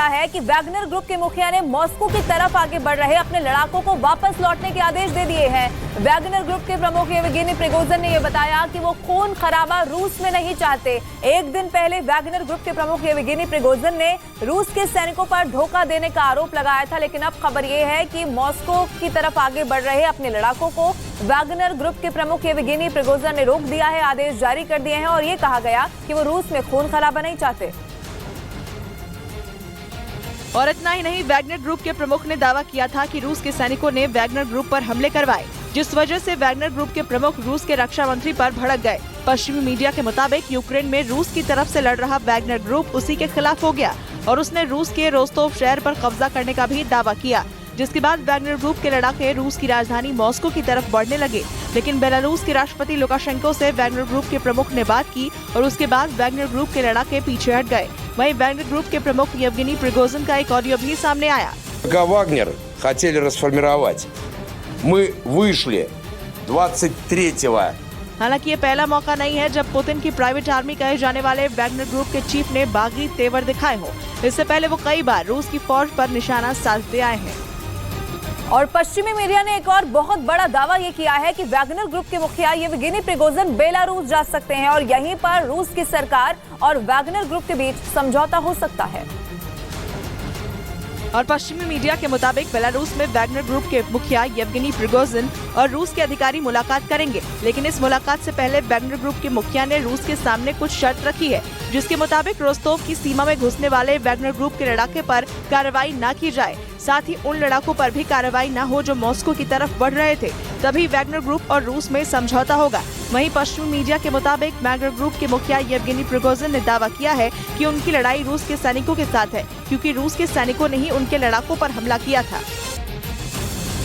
है कि Wagner group के मुखिया ने मॉस्को की तरफ आगे बढ़ रहे अपने लड़ाकों को वापस लौटने के आदेश दे दिए हैं। वैगनर ग्रुप के प्रमुख येवगेनी प्रिगोजिन ने यह बताया कि वो खून खराबा रूस में नहीं चाहते। एक दिन पहले वैगनर ग्रुप के प्रमुख येवगेनी प्रिगोजिन ने रूस के सैनिकों पर धोखा देने का आरोप लगाया था, लेकिन अब खबर यह है कि मॉस्को की तरफ आगे बढ़ रहे अपने लड़ाकों को वैगनर ग्रुप के प्रमुख येवगेनी प्रिगोजिन ने रोक दिया है, आदेश जारी कर दिए हैं और ये कहा गया कि वो रूस में खून खराबा नहीं चाहते। और इतना ही नहीं, वैगनर ग्रुप के प्रमुख ने दावा किया था कि रूस के सैनिकों ने वैगनर ग्रुप पर हमले करवाए, जिस वजह से वैगनर ग्रुप के प्रमुख रूस के रक्षा मंत्री पर भड़क गए। पश्चिमी मीडिया के मुताबिक यूक्रेन में रूस की तरफ से लड़ रहा वैगनर ग्रुप उसी के खिलाफ हो गया और उसने रूस के रोस्तोव शहर पर कब्जा करने का भी दावा किया, जिसके बाद वैगनर ग्रुप के लड़ाके रूस की राजधानी मॉस्को की तरफ बढ़ने लगे। लेकिन बेलारूस के राष्ट्रपति लुकाशेंको से वैगनर ग्रुप के प्रमुख ने बात की और उसके बाद वैगनर ग्रुप के लड़ाके पीछे हट गए। वहीं वैगनर ग्रुप के प्रमुख येवगेनी प्रिगोजिन का एक ऑडियो भी सामने आया। Вагнер хотели расформировать. Мы вышли 23-го. हालांकि ये पहला मौका नहीं है जब पुतिन की प्राइवेट आर्मी कहे जाने वाले वैगनर ग्रुप के चीफ ने बागी तेवर दिखाए हो। इससे पहले वो कई बार रूस की फौज पर निशाना साधते आए हैं। और पश्चिमी मीडिया ने एक और बहुत बड़ा दावा ये किया है कि वैगनर ग्रुप के मुखिया येवगेनी प्रिगोजिन बेलारूस जा सकते हैं और यहीं पर रूस की सरकार और वैगनर ग्रुप के बीच समझौता हो सकता है। और पश्चिमी मीडिया के मुताबिक बेलारूस में वैगनर ग्रुप के मुखिया येवगेनी प्रिगोजिन और रूस के अधिकारी मुलाकात करेंगे, लेकिन इस मुलाकात से पहले वैगनर ग्रुप के मुखिया ने रूस के सामने कुछ शर्त रखी है, जिसके मुताबिक रोस्तोव की सीमा में घुसने वाले वैगनर ग्रुप के लड़ाके पर कार्रवाई न की जाए, साथ ही उन लड़ाकों पर भी कार्रवाई न हो जो मॉस्को की तरफ बढ़ रहे थे, तभी वैगनर ग्रुप और रूस में समझौता होगा। वहीं पश्चिमी मीडिया के मुताबिक वैगनर ग्रुप के मुखिया येवगेनी प्रिगोजिन ने दावा किया है कि उनकी लड़ाई रूस के सैनिकों के साथ है, क्योंकि रूस के सैनिकों ने ही उनके लड़ाकों पर हमला किया था।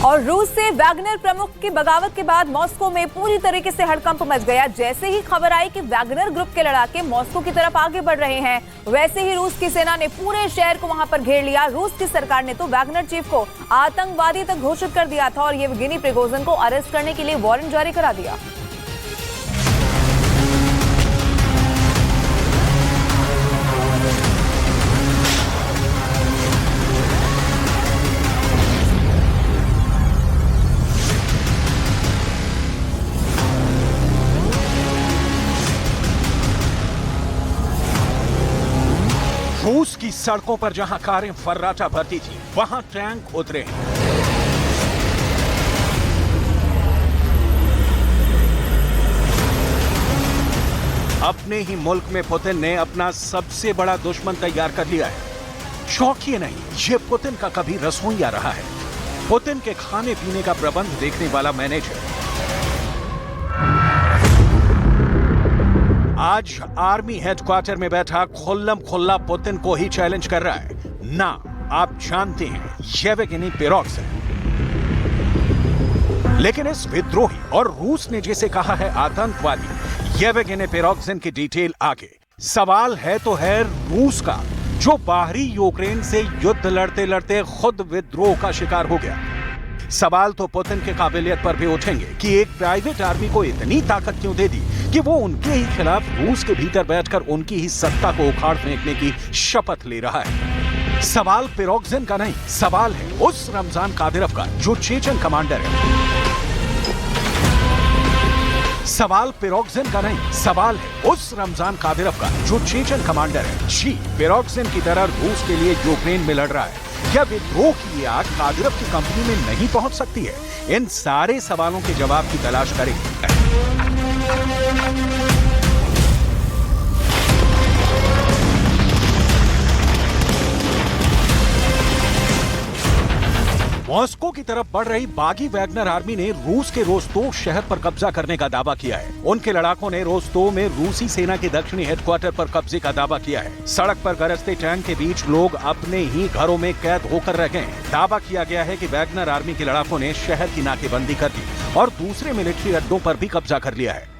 और रूस से वैगनर प्रमुख की बगावत के बाद मॉस्को में पूरी तरीके से हड़कंप मच गया। जैसे ही खबर आई कि वैगनर ग्रुप के लड़ाके मॉस्को की तरफ आगे बढ़ रहे हैं, वैसे ही रूस की सेना ने पूरे शहर को वहां पर घेर लिया। रूस की सरकार ने तो वैगनर चीफ को आतंकवादी तक घोषित कर दिया था और येवगेनी प्रिगोजिन को अरेस्ट करने के लिए वारंट जारी करा दिया। रूस की सड़कों पर जहां कारें फर्राटा भरती थी, वहां टैंक उतरे हैं। अपने ही मुल्क में पुतिन ने अपना सबसे बड़ा दुश्मन तैयार कर लिया है। शौकिए नहीं, ये पुतिन का कभी रसोइया रहा है, पुतिन के खाने पीने का प्रबंध देखने वाला मैनेजर। आज आर्मी हेडक्वार्टर में बैठा खुल्लम खुल्ला पुतिन को ही चैलेंज कर रहा है। ना, आप जानते हैं येवगेनी प्रिगोजिन। लेकिन इस विद्रोही और रूस ने जिसे कहा है आतंकवादी येवगेनी प्रिगोजिन की डिटेल आगे। सवाल है तो है रूस का, जो बाहरी यूक्रेन से युद्ध लड़ते लड़ते खुद विद्रोह का शिकार हो गया। सवाल तो पुतिन के काबिलियत पर भी उठेंगे कि एक प्राइवेट आर्मी को इतनी ताकत क्यों दे दी कि वो उनके ही खिलाफ रूस के भीतर बैठकर उनकी ही सत्ता को उखाड़ फेंकने की शपथ ले रहा है। सवाल प्रिगोजिन का नहीं, सवाल है उस रमजान कादिरोव का जो चेचन कमांडर है। सवाल प्रिगोजिन का नहीं, सवाल है उस रमजान कादिरोव का जो चेचन कमांडर है। जी, प्रिगोजिन की तरह रूस के लिए यूक्रेन में लड़ रहा है। क्या विद्रोह की ये आग कादिरोव की कंपनी में नहीं पहुंच सकती है? इन सारे सवालों के जवाब की तलाश करेंगे। मॉस्को की तरफ बढ़ रही बागी वैगनर आर्मी ने रूस के रोस्तोव शहर पर कब्जा करने का दावा किया है। उनके लड़ाकों ने रोस्तोव में रूसी सेना के दक्षिणी हेडक्वार्टर पर कब्जे का दावा किया है। सड़क पर गरजते टैंक के बीच लोग अपने ही घरों में कैद होकर रह गए हैं। दावा किया गया है कि वैगनर आर्मी के लड़ाकों ने शहर की नाकेबंदी कर दी और दूसरे मिलिट्री अड्डों पर भी कब्जा कर लिया है।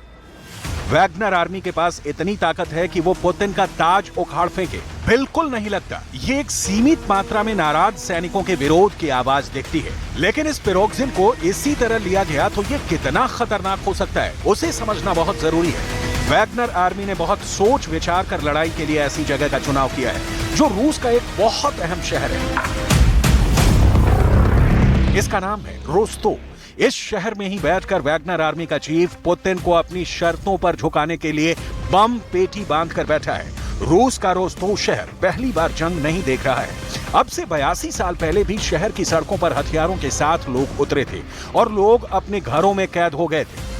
वैगनर आर्मी के पास इतनी ताकत है कि वो पुतिन का ताज उखाड़ फेंके। बिल्कुल नहीं लगता ये एक सीमित मात्रा में नाराज सैनिकों के विरोध की आवाज दिखती है। लेकिन इस प्रिगोजिन को इसी तरह लिया गया तो ये कितना खतरनाक हो सकता है, उसे समझना बहुत जरूरी है। वैगनर आर्मी ने बहुत सोच विचार कर लड़ाई के लिए ऐसी जगह का चुनाव किया है। जो रूस का एक बहुत अहम शहर है। इसका नाम है रोस्तोव। इस शहर में ही बैठकर वैगनर आर्मी का चीफ पुतिन को अपनी शर्तों पर झुकाने के लिए बम पेटी बांधकर बैठा है। रूस का रोस्तोव शहर पहली बार जंग नहीं देख रहा है। अब से 82 साल पहले भी शहर की सड़कों पर हथियारों के साथ लोग उतरे थे और लोग अपने घरों में कैद हो गए थे।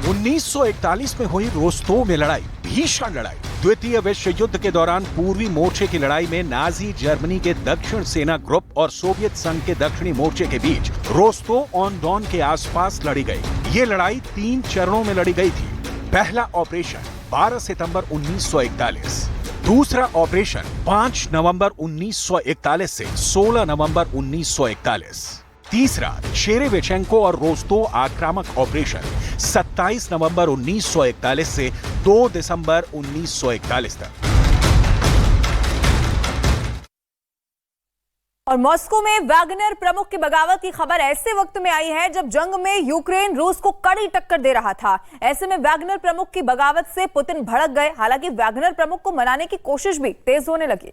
1941 में हुई रोस्तोव में लड़ाई भीषण लड़ाई। द्वितीय विश्व युद्ध के दौरान पूर्वी मोर्चे की लड़ाई में नाजी जर्मनी के दक्षिण सेना ग्रुप और सोवियत संघ के दक्षिणी मोर्चे के बीच रोस्तोव ऑन डॉन के आसपास लड़ी गई। ये लड़ाई 3 चरणों में लड़ी गई थी। पहला ऑपरेशन 12 सितंबर 1941, दूसरा ऑपरेशन 5 नवंबर 1941 से 16 नवंबर 1941, तीसरा शेरेवेचेंको और रोस्तोव आक्रामक ऑपरेशन 27 नवंबर 1941 से 2 दिसंबर 1941 तक। और मॉस्को में वैगनर प्रमुख की बगावत की खबर ऐसे वक्त में आई है जब जंग में यूक्रेन रूस को कड़ी टक्कर दे रहा था। ऐसे में वैगनर प्रमुख की बगावत से पुतिन भड़क गए। हालांकि वैगनर प्रमुख को मनाने की कोशिश भी तेज होने लगी।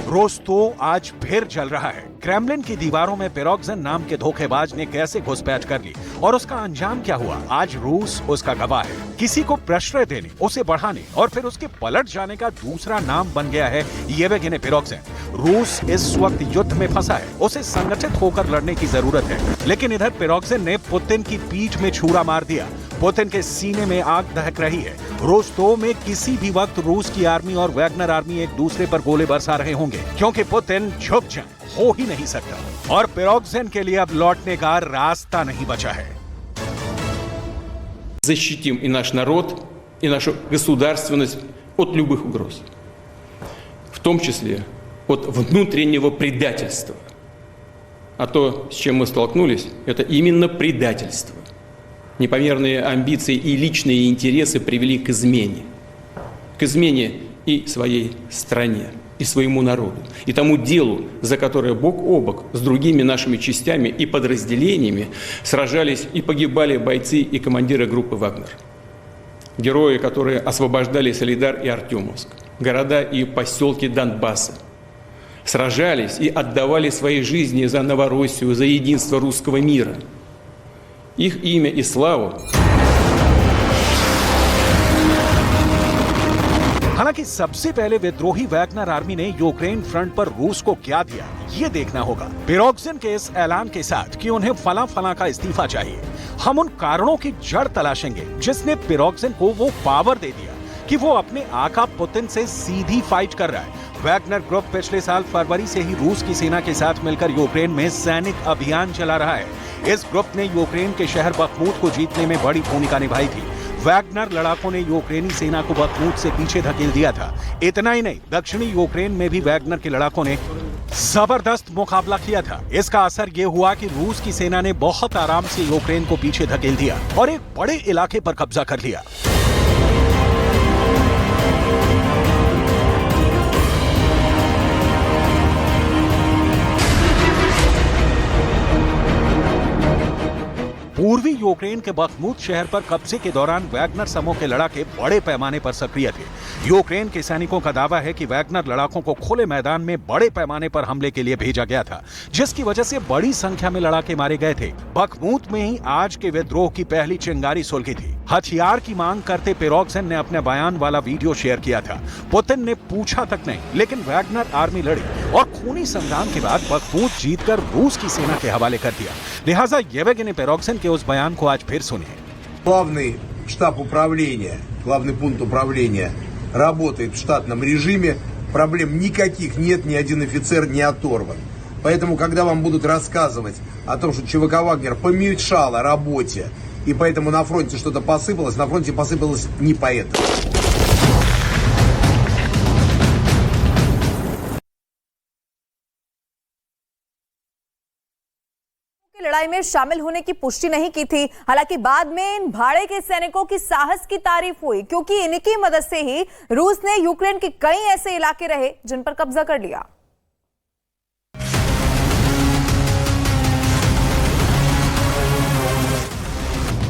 रोस्तोव आज फिर जल रहा है। क्रेमलिन की दीवारों में पिरोग्जिन नाम के धोखेबाज ने कैसे घुसपैठ कर ली और उसका अंजाम क्या हुआ, आज रूस उसका गवाह है। किसी को प्रश्रय देने, उसे बढ़ाने और फिर उसके पलट जाने का दूसरा नाम बन गया है येवगेनी पिरोग्जिन। रूस इस वक्त युद्ध में फंसा है, उसे संगठित होकर लड़ने की जरूरत है। लेकिन इधर पिरोग्जिन ने पुतिन की पीठ में छुरा मार दिया। पुतिन के सीने में आग दहक रही है। रोस्तोव में किसी भी वक्त रूस की आर्मी और वैगनर आर्मी एक दूसरे पर गोले बरसा रहे होंगे, क्योंकि पुतिन झुक जाए हो ही नहीं सकता और पिरोग्जिन के लिए अब लौटने का रास्ता नहीं बचा है। Защитим и наш народ, и нашу государственность от любых угроз, в том числе от внутреннего предательства. А то, с чем мы столкнулись, это именно предательство. Непомерные амбиции и личные интересы привели к измене и своей стране, и своему народу, и тому делу, за которое бок о бок с другими нашими частями и подразделениями сражались и погибали бойцы и командиры группы «Вагнер». Герои, которые освобождали Солидар и Артемовск, города и поселки Донбасса, сражались и отдавали свои жизни за Новороссию, за единство русского мира. Их имя и славу. हालांकि सबसे पहले विद्रोही वैगनर आर्मी ने यूक्रेन फ्रंट पर रूस को क्या दिया, ये देखना होगा। पिरोग्जिन के इस ऐलान के साथ कि उन्हें फला का इस्तीफा चाहिए, हम उन कारणों की जड़ तलाशेंगे जिसने पिरोग्जिन को वो पावर दे दिया कि वो अपने आका पुतिन से सीधी फाइट कर रहा है। वैगनर ग्रुप पिछले साल फरवरी से ही रूस की सेना के साथ मिलकर यूक्रेन में सैनिक अभियान चला रहा है। इस ग्रुप ने यूक्रेन के शहर बखमूत को जीतने में बड़ी भूमिका निभाई थी। वैगनर लड़ाकों ने यूक्रेनी सेना को बखमूत से पीछे धकेल दिया था। इतना ही नहीं, दक्षिणी यूक्रेन में भी वैगनर के लड़ाकों ने जबरदस्त मुकाबला किया था। इसका असर यह हुआ कि रूस की सेना ने बहुत आराम से यूक्रेन को पीछे धकेल दिया और एक बड़े इलाके पर कब्जा कर लिया। पूर्वी यूक्रेन के बखमूत शहर पर कब्जे के दौरान वैगनर समूह के लड़ाके बड़े पैमाने पर सक्रिय थे। यूक्रेन के सैनिकों का दावा है कि वैगनर लड़ाकों को खुले मैदान में बड़े पैमाने पर हमले के लिए भेजा गया था, जिसकी वजह से बड़ी संख्या में लड़ाके मारे गए थे। बखमूत में ही आज के विद्रोह की पहली चिंगारी सुलगी थी। हथियार की मांग करते पिरोग्जिन ने अपने बयान वाला वीडियो शेयर किया था। पुतिन ने पूछा तक नहीं, लेकिन वैगनर आर्मी लड़ी और खूनी संग्राम के बाद बखमूत जीतकर रूस की सेना के हवाले कर दिया। लिहाजा येवगेनी पिरोग्जिन के उस बयान को आज फिर सुनिए। Главный штаб управления, главный пункт управления работает в штатном режиме. Проблем никаких нет, ни один офицер не оторван. Поэтому, когда вам будут рассказывать о том, что ЧВК «Вагнер» помешало работе, и поэтому на фронте что-то посыпалось, на фронте посыпалось не поэтому. लड़ाई में शामिल होने की पुष्टि नहीं की थी। हालांकि बाद में इन भाड़े के सैनिकों की साहस की तारीफ हुई, क्योंकि इनकी मदद से ही रूस ने यूक्रेन के कई ऐसे इलाके रहे जिन पर कब्जा कर लिया।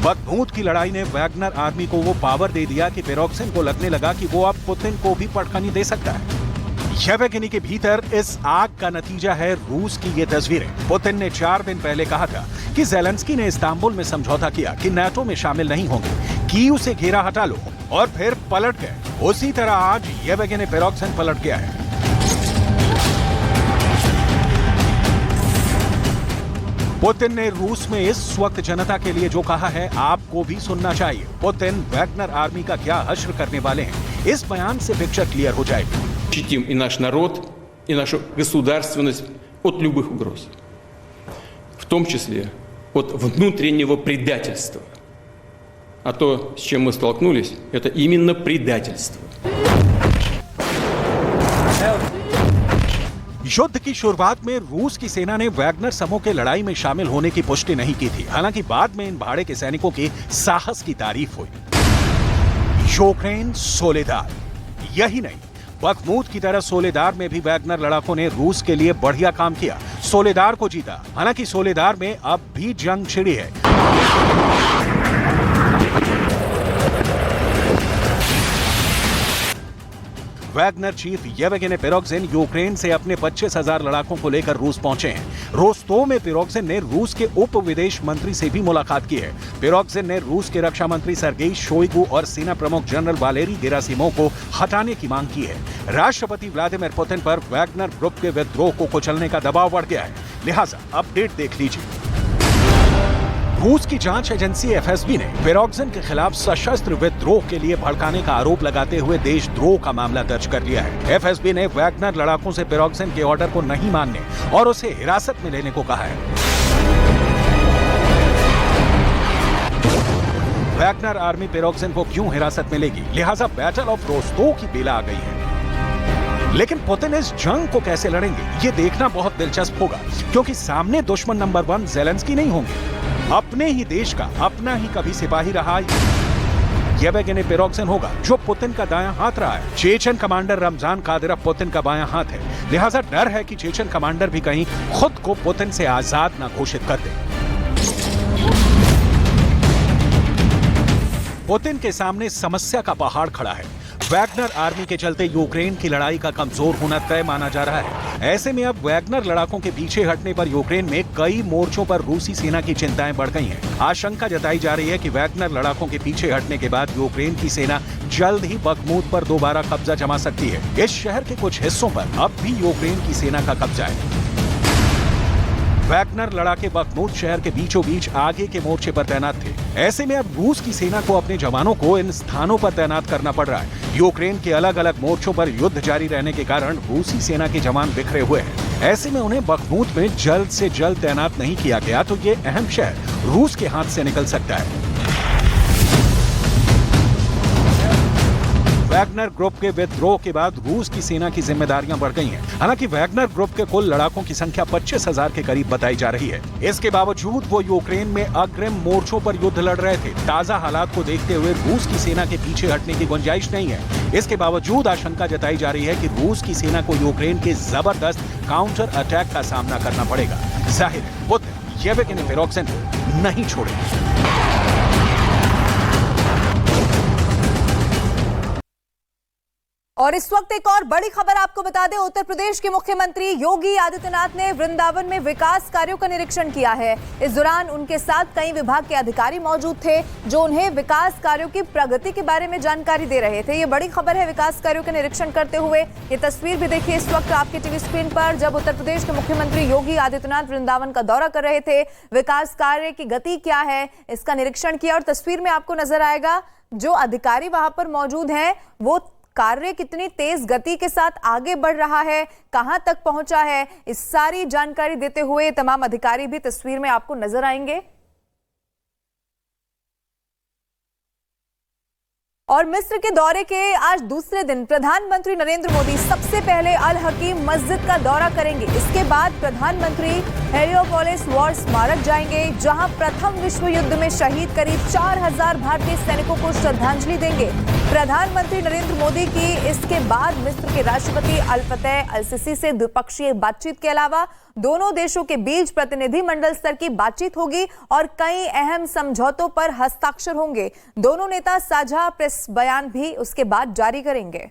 बखमूत की लड़ाई ने वैगनर आर्मी को वो पावर दे दिया कि पिरोक्सिन को लगने लगा कि वो अब पुतिन को भी पटखनी दे सकता है। येवेगिनी के भीतर इस आग का नतीजा है रूस की ये तस्वीरें। पुतिन ने 4 दिन पहले कहा था कि ज़ेलेंस्की ने इस्तांबुल में समझौता किया कि नाटो में शामिल नहीं होंगे, कीव से घेरा हटा लो, और फिर पलट गए। उसी तरह आज येवेगिनी पिरोक्सिन पलट गया है। पुतिन ने रूस में इस वक्त जनता के लिए जो कहा है आपको भी सुनना चाहिए। पुतिन वैगनर आर्मी का क्या हश्र करने वाले हैं, इस बयान से पिक्चर क्लियर हो जाएगी। Защитим и наш народ, и нашу государственность от любых угроз, в том числе от внутреннего предательства. А то, с чем мы столкнулись, это именно предательство. युद्ध की शुरुआत में रूस की सेना ने वैगनर समूह के लड़ाई में शामिल होने की पुष्टि नहीं की थी। हालांकि बाद में इन भाड़े के सैनिकों के साहस की तारीफ हुई। यूक्रेन सोलेदार, यही नहीं, बखमूत की तरह सोलेदार में भी वैगनर लड़ाकों ने रूस के लिए बढ़िया काम किया, सोलेदार को जीता। हालांकि सोलेदार में अब भी जंग छिड़ी है। वैगनर चीफ येवेगिनी पिरोक्सिन यूक्रेन से अपने 25,000 लड़ाकों को लेकर रूस पहुंचे हैं। रोस्तोव में पिरोक्सिन ने रूस के उप विदेश मंत्री से भी मुलाकात की है। पिरोक्सिन ने रूस के रक्षा मंत्री सर्गेई शोइगु और सेना प्रमुख जनरल वालेरी गेरासिमोव को हटाने की मांग की है। राष्ट्रपति व्लादिमीर पुतिन पर वैगनर ग्रुप के विद्रोह को कुचलने का दबाव बढ़ गया है, लिहाजा अपडेट देख लीजिए। रूस की जांच एजेंसी एफएसबी ने पिरोक्सिन के खिलाफ सशस्त्र विद्रोह के लिए भड़काने का आरोप लगाते हुए देशद्रोह का मामला दर्ज कर लिया है। एफएसबी ने वैगनर लड़ाकों से पिरोक्सिन के ऑर्डर को नहीं मानने और उसे हिरासत में लेने को कहा है। वैगनर आर्मी पिरोक्सिन को क्यों हिरासत में लेगी, लिहाजा बैटल ऑफ रोस्तोव की बेला आ गई है। लेकिन पुतिन इस जंग को कैसे लड़ेंगे, ये देखना बहुत दिलचस्प होगा, क्योंकि सामने दुश्मन नंबर 1 ज़ेलेंस्की नहीं होंगे, अपने ही देश का अपना ही कभी सिपाही रहा येवेगिनी पिरोक्सिन होगा, जो पुतिन का दायां हाथ रहा है। Chechen commander Ramzan Kadyrov Putin का बायां हाथ है, लिहाजा डर है कि चेचन कमांडर भी कहीं खुद को पुतिन से आजाद ना घोषित कर दे। पुतिन के सामने समस्या का पहाड़ खड़ा है। वैगनर आर्मी के चलते यूक्रेन की लड़ाई का कमजोर होना तय माना जा रहा है। ऐसे में अब वैगनर लड़ाकों के पीछे हटने पर यूक्रेन में कई मोर्चों पर रूसी सेना की चिंताएं बढ़ गई हैं। आशंका जताई जा रही है कि वैगनर लड़ाकों के पीछे हटने के बाद यूक्रेन की सेना जल्द ही बखमूत पर दोबारा कब्जा जमा सकती है। इस शहर के कुछ हिस्सों पर अब भी यूक्रेन की सेना का कब्जा है। वैगनर लड़ाके बखमूत शहर के बीचों बीच आगे के मोर्चे पर तैनात थे। ऐसे में अब रूस की सेना को अपने जवानों को इन स्थानों पर तैनात करना पड़ रहा है। यूक्रेन के अलग अलग मोर्चों पर युद्ध जारी रहने के कारण रूसी सेना के जवान बिखरे हुए हैं। ऐसे में उन्हें बखमूत में जल्द से जल्द तैनात नहीं किया गया तो ये अहम शहर रूस के हाथ से निकल सकता है। वैगनर ग्रुप के विद्रोह के बाद रूस की सेना की जिम्मेदारियां बढ़ गई हैं। हालांकि वैगनर ग्रुप के कुल लड़ाकों की संख्या 25,000 के करीब बताई जा रही है। इसके बावजूद वो यूक्रेन में अग्रिम मोर्चों पर युद्ध लड़ रहे थे। ताजा हालात को देखते हुए रूस की सेना के पीछे हटने की गुंजाइश नहीं है। इसके बावजूद आशंका जताई जा रही है कि रूस की सेना को यूक्रेन के जबरदस्त काउंटर अटैक का सामना करना पड़ेगा। जाहिर है पुतिन येवेगिनी पिरोक्सिन को नहीं छोड़ेंगे। और इस वक्त एक और बड़ी खबर आपको बता दें, उत्तर प्रदेश के मुख्यमंत्री योगी आदित्यनाथ ने वृंदावन में विकास कार्यों का निरीक्षण किया है। इस दौरान उनके साथ कई विभाग के अधिकारी मौजूद थे, जो उन्हें विकास कार्यों की प्रगति के बारे में जानकारी दे रहे थे। ये बड़ी खबर है विकास कार्यों का निरीक्षण करते हुए। ये तस्वीर भी देखिए इस वक्त आपके टीवी स्क्रीन पर, जब उत्तर प्रदेश के मुख्यमंत्री योगी आदित्यनाथ वृंदावन का दौरा कर रहे थे। विकास कार्य की गति क्या है, इसका निरीक्षण किया। और तस्वीर में आपको नजर आएगा जो अधिकारी वहां पर मौजूद हैं, वो कार्य कितनी तेज गति के साथ आगे बढ़ रहा है, कहां तक पहुंचा है, इस सारी जानकारी देते हुए तमाम अधिकारी भी तस्वीर में आपको नजर आएंगे। और मिस्र के दौरे के आज दूसरे दिन प्रधानमंत्री नरेंद्र मोदी सबसे पहले अल हकीम मस्जिद का दौरा करेंगे। इसके बाद प्रधानमंत्री हेलियोपोलिस वॉर स्मारक जाएंगे, जहां प्रथम विश्व युद्ध में शहीद करीब 4000 भारतीय सैनिकों को श्रद्धांजलि देंगे। प्रधानमंत्री नरेंद्र मोदी की इसके बाद मिस्र के राष्ट्रपति अल फतह अल सीसी से द्विपक्षीय बातचीत के अलावा दोनों देशों के बीच प्रतिनिधिमंडल स्तर की बातचीत होगी और कई अहम समझौतों पर हस्ताक्षर होंगे। दोनों नेता साझा प्रेस बयान भी उसके बाद जारी करेंगे।